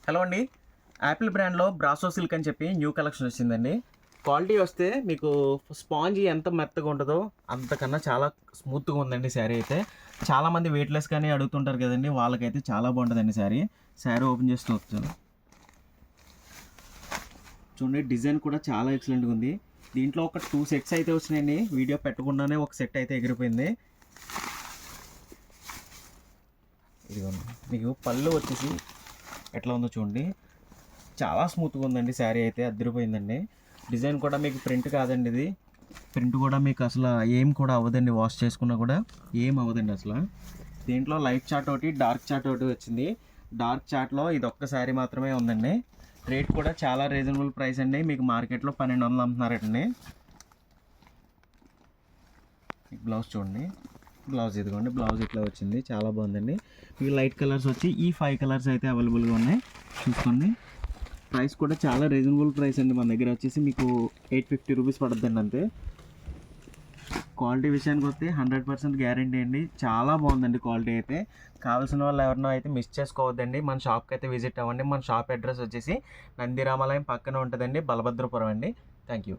Hello అండి. Apple బ్రాండ్లో brasso silk అని చెప్పి న్యూ కలెక్షన్ వచ్చిందండి. క్వాలిటీ వస్తే మీకు స్పాంజ్ ఎంత మెత్తగా ఉంటుందో అంతకన్నా చాలా స్మూత్గా ఉందండి శారీ అయితే. చాలామంది వెయిట్లెస్ కానీ అడుగుతుంటారు కదండి, వాళ్ళకైతే చాలా బాగుంటుందండి శారీ. శారీ ఓపెన్ చేస్తూ వచ్చాను చూడండి, డిజైన్ కూడా చాలా ఎక్సలెంట్గా ఉంది. దీంట్లో ఒక 2 సెట్స్ అయితే వచ్చినాయండి. వీడియో పెట్టకుండానే ఒక సెట్ అయితే ఎగిరిపోయింది. ఇదిగోండి, మీకు పళ్ళు వచ్చేసి ఎట్లా ఉందో చూడండి, చాలా స్మూత్గా ఉందండి. శారీ అయితే అదిరిపోయిందండి. డిజైన్ కూడా మీకు ప్రింట్ కాదండి, ఇది ప్రింట్ కూడా మీకు అసలు ఏం కూడా అవ్వదండి. వాష్ చేసుకున్నా కూడా ఏం అవ్వదండి అసలు. దీంట్లో లైట్ చార్ట్ ఒకటి, డార్క్ చార్ట్ ఒకటి వచ్చింది. డార్క్ చార్ట్లో ఇది ఒక్క శారీ మాత్రమే ఉందండి. రేట్ కూడా చాలా రీజనబుల్ ప్రైస్ అండి. మీకు మార్కెట్లో 1200 అమ్ముతున్నారండి. బ్లౌజ్ చూడండి, బ్లౌజ్ ఇదిగోండి, బ్లౌజ్ ఇట్లా వచ్చింది, చాలా బాగుందండి. మీకు లైట్ కలర్స్ వచ్చి ఈ 5 కలర్స్ అయితే అవైలబుల్గా ఉన్నాయి, చూసుకోండి. ప్రైస్ కూడా చాలా రీజనబుల్ ప్రైస్ అండి. మన దగ్గర వచ్చేసి మీకు 850 రూపీస్ పడుతుందండి అంతే. క్వాలిటీ విషయానికి వస్తే 100% గ్యారంటీ అండి. చాలా బాగుందండి క్వాలిటీ అయితే. కావాల్సిన వాళ్ళు ఎవరినో అయితే మిస్ చేసుకోవద్దండి. మన షాప్కి అయితే విజిట్ అవ్వండి. మన షాప్ అడ్రస్ వచ్చేసి నందిరామాలయం పక్కన ఉంటుందండి, బలభద్రపురం అండి. Thank you.